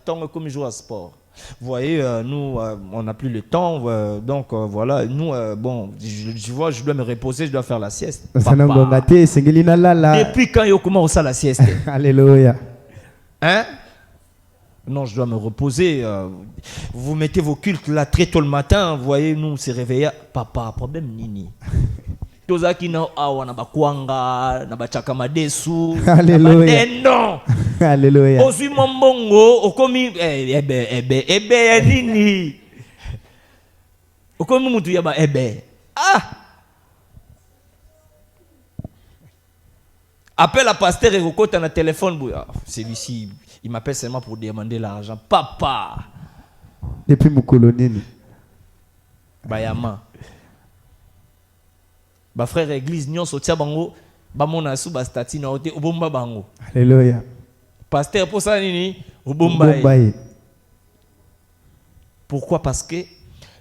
Comme une journée à sport. Vous voyez, nous, on n'a plus le temps, donc voilà, nous, bon, je vois, je dois me reposer, je dois faire la sieste. Depuis quand il commence à la sieste? Alléluia. Hein? Non, je dois me reposer. Vous mettez vos cultes là très tôt le matin, vous voyez, nous, on s'est réveillés. Papa, problème nini. Alléluia. Non. Alléluia. Osu mombongo okomi ebe nini. Okomi mutu yaba ebe. Ah. Appelle à pasteur et recota na téléphone. Celui-ci, il m'appelle seulement pour demander l'argent. Papa. Depuis mon colonine. Bayama. Ba frère église nyon sotia bango ba mona su ba stati na ote obomba bango. Alléluia. Pasteur pour ça nini obomba. Pourquoi? Parce que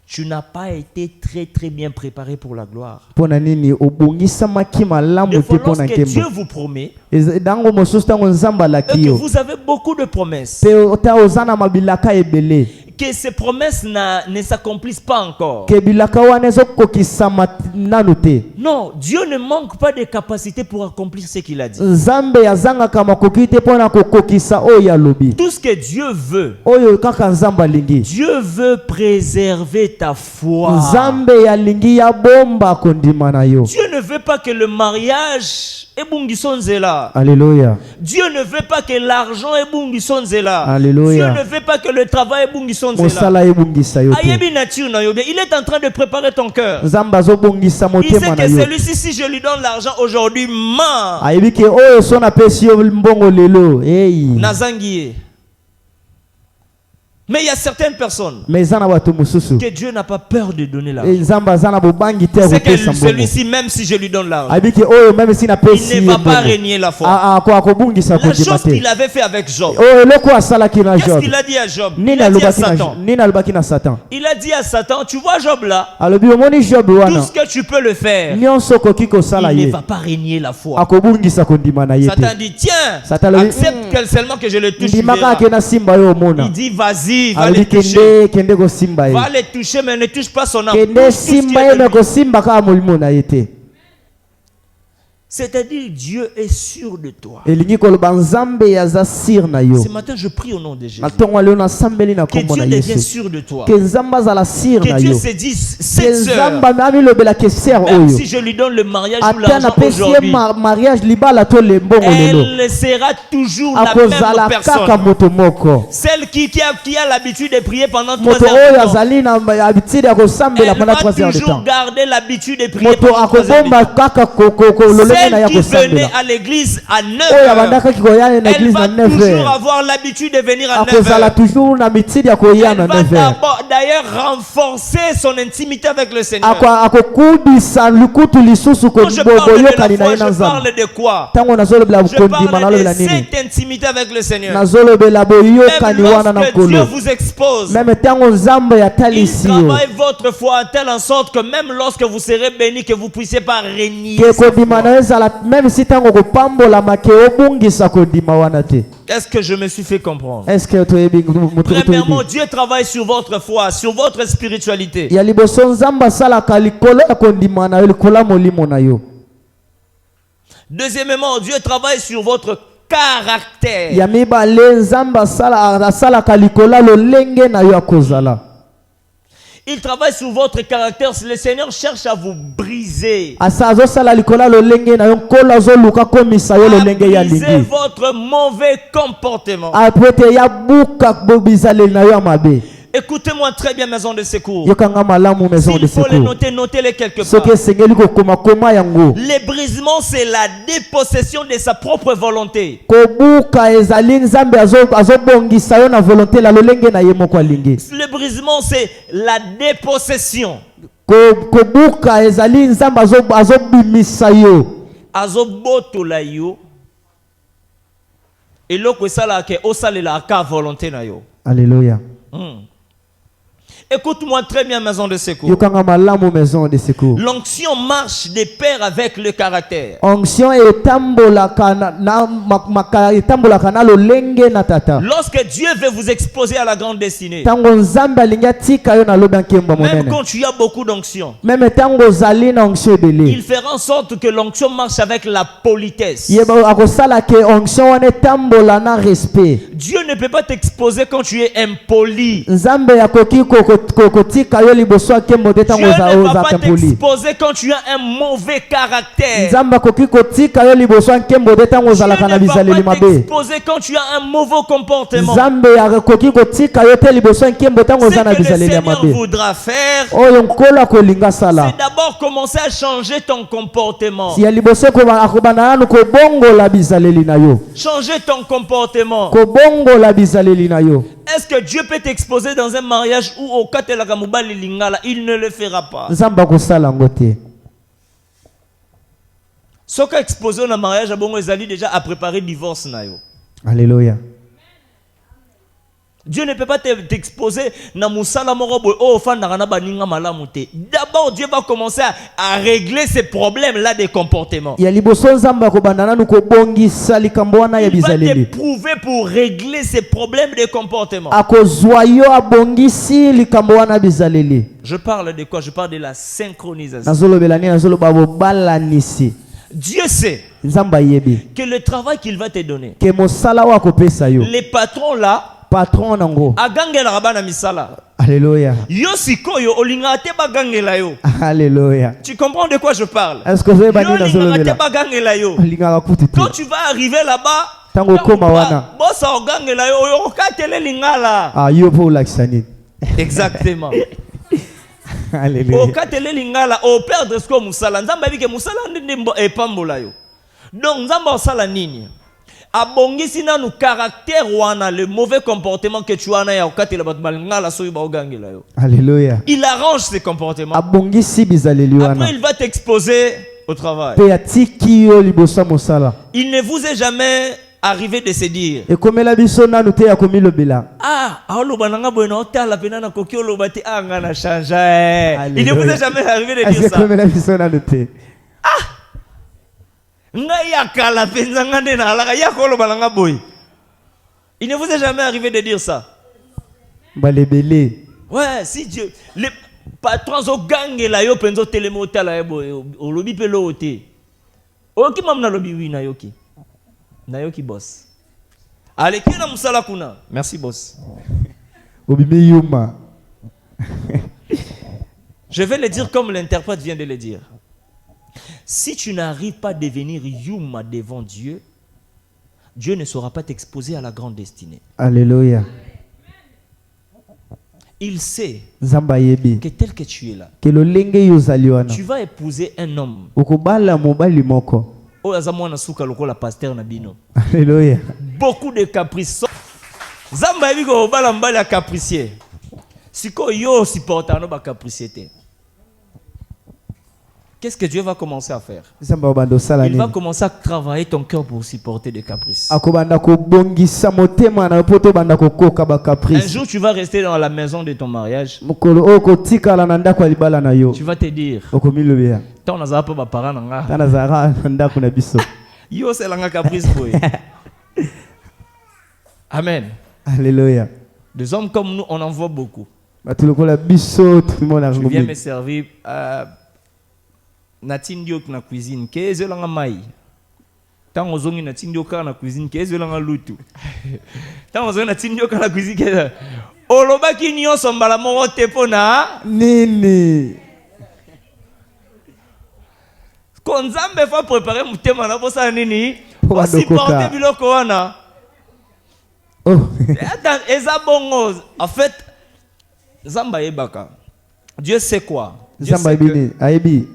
tu n'as pas été très bien préparé pour la gloire. Et lorsque Dieu vous promet et que vous avez beaucoup de promesses, que ces promesses ne s'accomplissent pas encore. Non, Dieu ne manque pas de capacité pour accomplir ce qu'il a dit. Tout ce que Dieu veut, Dieu veut préserver ta foi. Dieu ne veut pas que le mariage Alléluia. Dieu ne veut pas que l'argent est bungisonzela. Alléluia. Dieu ne veut pas que le travail est bungisonzela. Il est en train de préparer ton cœur. Il sait que celui-ci, si je lui donne l'argent aujourd'hui, Nazangiye. Mais il y a certaines personnes que Dieu n'a pas peur de donner l'argent. C'est que celui-ci, même si je lui donne l'argent, il ne va pas régner la foi. La chose qu'il avait fait avec Job. Qu'est-ce qu'il a dit à Job? Il a dit à Satan. Il a dit à Satan, tu vois Job là, tout ce que tu peux le faire, il ne va pas régner la foi. Satan dit, tiens, accepte seulement que je le touche. Il dit, vas-y. Va les toucher. Va les toucher, mais ne touche pas son âme. C'est-à-dire, Dieu est sûr de toi. Ce matin, je prie au nom de Jésus. Que Dieu devienne sûr de toi. Que Dieu se dise, cette sœur, même si je lui donne le mariage ou l'argent aujourd'hui, elle sera toujours la même personne. Celle qui a l'habitude de prier pendant 3 heures de temps. Elle va toujours garder l'habitude de prier pendant 3 heures de temps. Celle qui venait à l'église à 9h, elle va toujours avoir l'habitude de venir à 9h. Elle va d'ailleurs renforcer son intimité avec le Seigneur. Quand je parle de la foi, je parle de quoi? Je parle de cette intimité avec le Seigneur. Même lorsque Dieu vous expose, il travaille votre foi en telle sorte que même lorsque vous serez béni, que vous ne puissiez pas régner. Est-ce que je me suis fait comprendre? Premièrement, Dieu travaille sur votre foi, sur votre spiritualité. Deuxièmement, Dieu travaille sur votre caractère. Il travaille sur votre caractère. Le Seigneur cherche à vous briser. À briser votre mauvais comportement. Écoutez-moi très bien, maison de secours. Yokanga malamu maison de S'il faut les secours. noter, notez-les quelque Soki part. esengeli kokoma koma yango. L'ébrisement, c'est la dépossession de sa propre volonté. Kobuka ezali nzambe azobongisa yo na volonté la lolenge na ye moko alingi. L'ébrisement, c'est la dépossession. Kobuka ezali nzambe azobimisa yo. Azobotola yo. Et loko esala ke osalela ka volonté na yo. Alléluia. Écoute-moi très bien, maison de secours. Yokanga malamu maison de secours. L'onction marche de pair avec le caractère. Onction etambolaka na lolenge na tata. Lorsque Dieu veut vous exposer à la grande destinée, Tango nzambe alingi atika yo na lobi nkemba même monene. quand tu as beaucoup d'onction, Même tango zali na onction ebele. il fera en sorte que l'onction marche avec la politesse. Yeba akosala ke onction wana etambola na respect. Dieu ne peut pas t'exposer quand tu es impoli. Nzambe yakoki kokotika yo liboso nkembo te Dieu tango ne za va pas impoli. t'exposer quand tu as un mauvais caractère. Nzambe akoki kotika yo liboso nkembo te tango Dieu zalaka na ne va bizaleli pas mabe. t'exposer quand tu as un mauvais comportement. Nzambe akoki kotika yo te liboso nkembo tango Ce za na que le bizaleli ya Seigneur mabe. voudra faire, Oyo nkola kolinga sala. c'est d'abord commencer à changer ton comportement. Si ya liboso akobana nanu kobongola bizaleli na yo. Changer ton comportement. Kobongola bizaleli na yo. Est-ce que Dieu peut t'exposer dans un mariage où au katelaka mobali lingala, il ne le fera pas. Nzambe akosala ngo te. Ce qui est exposé dans le mariage, bon, ils allaient déjà à préparer le divorce. Alléluia. Dieu ne peut pas t'exposer dans musala morobo oh fan na baninga malamute. D'abord Dieu va commencer à régler ces problèmes là des comportements. Ya liboso nzamba ko bandana nu ko bongisa likambo wana ya Il va bizaleli. t'éprouver pour régler ces problèmes de comportement. Akozwa yo abongisi likambo wana bizaleli. Je parle de quoi? Je parle de la synchronisation. Nazolobela ni nazoloba bo balanisi. Dieu sait Nzamba yebi. que le travail qu'il va te donner, Ke mosala wa ko pesa yo. les patrons là, Patron nango. agangela rabana misala. Alléluia. Yo sikoyo olinga te bagangela yo. Alléluia. Tu comprends de quoi je parle? Est-ce que vous avez bani Yo linga te nazolobela? bagangela yo. Linga kutu te. Quand tu vas arriver là-bas, Tango koma wana. bossa ogangela yo yo katele lingala. Ah yo po laksani. Exactement. Alléluia. O katele lingala o perdre ce que musala. Nzamba bike musala ndimbo e pambola yo. Donc nzamba osala nini? Abongisi na nu caractère wana, le mauvais comportement que tu as na ya katele batmalingala so ba ogangela yo. Alléluia. Il arrange ses comportements. Abongisi bizaleli wana. Après il va t'exposer au travail. Pe atiki yo liboso mosala. Il ne vous est jamais arrivé de se dire Ekomela biso nanu te ya komilobela. ah aloba nanga boyena otala pena na koki oloba te ah nga na change. Il ne vous est jamais arrivé de dire ça. Ekomela biso nanu te. Nga yakala penza nga nde na alaka ya koloba nanga boy. Il ne vous est jamais arrivé de dire ça. Balebele. Ouais, si Dieu les patrons au gangela yo penzo telemo otala boy olobi pe lo ote. Oki mam na lobi wi na yoki. Na yoki boss. Allez qui na musala kuna. Merci boss. Obimi yuma. Je vais le dire comme l'interprète vient de le dire. Si tu n'arrives pas à devenir Yuma devant Dieu, Dieu ne saura pas t'exposer à la grande destinée. Alléluia. Il sait Nzamba yebi. que tel que tu es là, Que lo lenge yo zali wana. tu vas épouser un homme. Okobala mobali moko. Oyazamwana suka lokola pasteur na bino. Alléluia. Beaucoup de caprices. Zamba yebi ko bala mbali ya capricier. Siko yo supporta no ba capricier. Qu'est-ce que Dieu va commencer à faire? Nzamba bando sala Il nini. va commencer à travailler ton cœur pour supporter des caprices. Akobanda ko bongisa motema na poto banda ko koka ba Un caprice. jour, tu vas rester dans la maison de ton mariage. Mokolo oko tikala na ndako libala na yo. Tu vas te dire, Okomilobela. tant na zapa ba parents nanga. Tana zara na ndako na biso. Yo c'est la caprice boy. Amen. Alléluia. Des hommes comme nous, on en voit beaucoup. Batulokola biso tout le monde a Tu viens me remis. servir natindio na cuisine. Qu'est-ce que mai? Tant aux hommes natindio na cuisine. Qu'est-ce que lutu? Tant aux hommes natindio na cuisine. Oloba ki nyo sombala mo tepona. Nini. Konzambe fa préparer mutema na bosa nini? Po Aussi badokoka. porter biloko wana. Oh. Attends, eza bongo. En fait, Zamba ebaka. Dieu sait quoi? Dieu Nzamba sait que ebini ayebi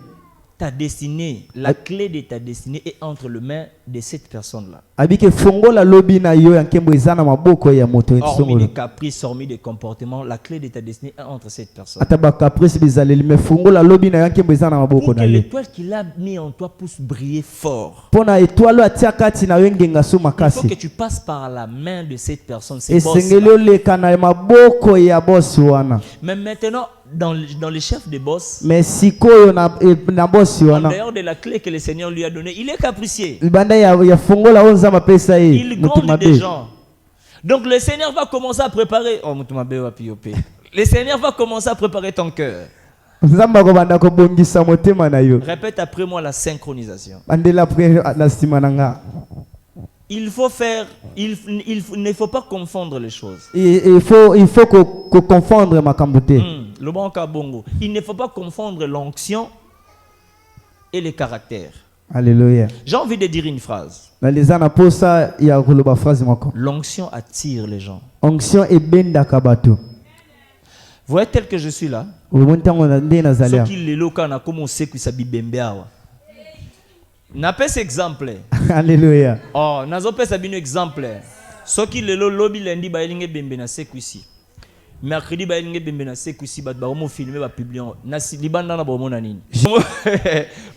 ta destinée, la clé de ta destinée est entre les mains de cette personne-là. abike fongola lobi na yo ya nkembo eza na maboko ya moto Hormis songolo. des caprices, hormis des comportements, la clé de ta destinée est entre cette personne. Ata ba caprice bizaleli me fongola lobi na yo ya nkembo eza na maboko Pour na que yo. l'étoile qu'il a mis en toi puisse briller fort, Pona étoile atia kati na yo ngenga so il faut que makasi. tu passes par la main de cette personne. C'est boss Esengeli là. oleka na maboko ya boss wana. Mais maintenant, dans les chefs de boss, Mais sikoyo na boss en wana. dehors de la clé que le Seigneur lui a donnée, il est capricieux. Libanda ya fongola onza mapesa ye. Il gronde des gens. Donc le Seigneur va commencer à préparer. Oh, mutumabe wa piopé. Le Seigneur va commencer à préparer ton cœur. Nzamba ko banda ko bongisa motema na yo. Répète après moi la synchronisation. Bandela après la simananga. Il faut faire, il ne faut pas confondre les choses. Il faut que confondre makambote. Le bon kabongo. Il ne faut pas confondre l'onction et le caractère. Alléluia. J'ai envie de dire une phrase. Na lezana posa ya koloba phrase moko. L'onction attire les gens. Onction ebenda kabato. Vous voyez tel que je suis là. Umontango na nde na zalia. Ce qui le loka na comme on sait que ça bibembe awa. N'a pas cet exemple. Alléluia. Oh, nazo pesa bino exemple. Ce qui le lobby lundi ba elinge bembe na sekuisi. Mercredi ba elinge bembe na sekuisi ba mo filmer ba publier na libanda na bomo na nini.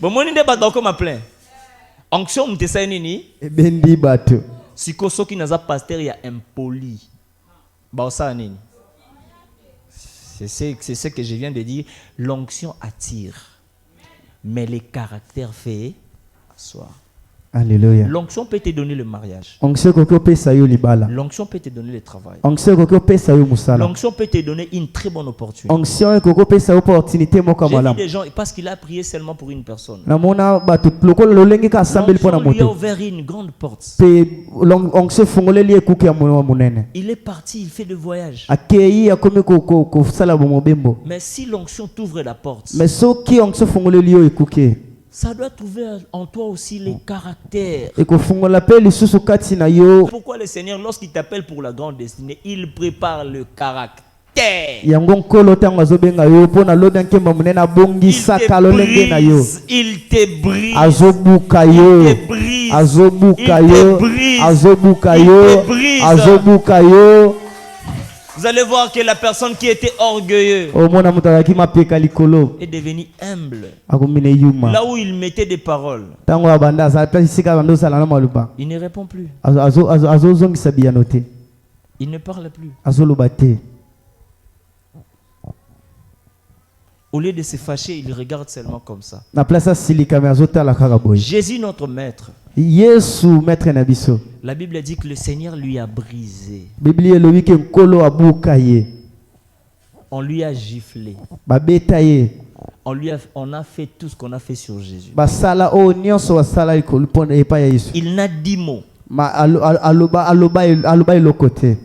Bomo ninde ba ko ma plein. Onction mtesa nini? Ebendi bato. Siko soki naza pasteur ya impoli. Ba osa nini? C'est ce que je viens de dire. L'onction attire. Mais le caractère fait asseoir. Alléluia. L'onction peut te donner le mariage. Onction koko pesa yo libala. L'onction peut te donner le travail. Onction koko pesa yo musala. L'onction peut te donner une très bonne opportunité. Onction koko pesa opportunité moko J'ai vu malamu. des gens, parce qu'il a prié seulement pour une personne. Namona bato lokolo lolenge ka sambeli pona L'onction lui a moto. ouvert une grande porte. Pe onction fongoleli ekuke ya munene. Il est parti, il fait des voyages. Akei akomi ko sala bo mobembo. Mais si l'onction t'ouvre la porte, Mais soki onction fongoleli yo ekuke. ça doit trouver en toi aussi les caractères. Eko fongola pe lisusu kati na yo. Pourquoi le Seigneur, lorsqu'il t'appelle pour la grande destinée, il prépare le caractère. Yango nkolo tango azobenga yo pona lobi nkemba munene abongisaka lolenge na yo. Il te brise. Azobuka yo. Azobuka yo. Azobuka yo. Azobuka yo. Vous allez voir que la personne qui était orgueilleuse Omona mutakaki mapeka likolo. est devenue humble. Akomine yuma. Là où il mettait des paroles, Tango abanda sa pesi sika bando sala na maluba. il ne répond plus. Azozongisa biyano te. Il ne parle plus. Azoloba te. Au lieu de se fâcher, il regarde seulement comme ça. Na place silika me azotala kaka boy. Jésus, notre maître, Yesu maître na biso. la Bible dit que le Seigneur lui a brisé. Biblia elobi ke nkolo abuka ye. On lui a giflé. Babeta ye. On a fait tout ce qu'on a fait sur Jésus. Basala o nyonso wasala likolo pona epa ya Yesu. Il n'a dit mot. Ma aloba elokote.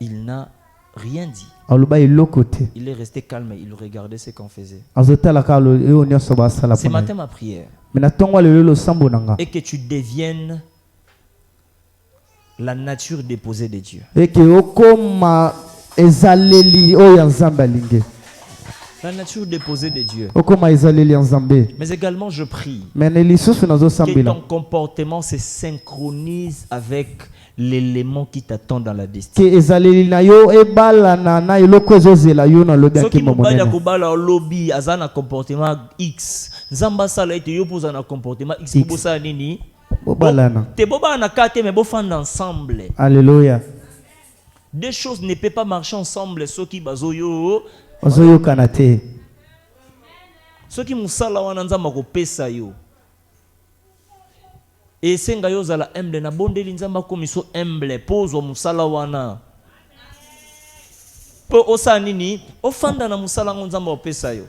Il n'a rien dit. Aloba elokote. Il est resté calme et il regardait ce qu'on faisait. Azotala ka lo nyonso basala Ce pona. matin, ma prière Mena tongo lelo sambo nanga. est que tu deviennes la nature déposée de Dieu. Eke okoma ezaleli o ya nzambe alinge. La nature déposée de Dieu. Okoma ezaleli ya nzambe. Mais également, je prie Mena lisusu nazo que sambela. ton comportement se synchronise avec l'élément qui t'attend dans la Ke destinée. ezaleli na yo ebala na eloko ezozela yo na lobi Ce qui akima mobile monene. akobala lobby azana comportement X. Nzamba sala ete yo poza na comportement X X. bosa nini? Bobalana. Te boba na kate mais bofanda ensemble. Alléluia. Deux choses ne peuvent pas marcher ensemble ceux qui bazoyo. Ozoyokana te. Ceux qui musala wana nzamba kopesa yo. Et senga yo zala humble na bondeli nzamba komiso humble pozo musala wana. Po osa nini? Ofanda na musala nzamba opesa yo.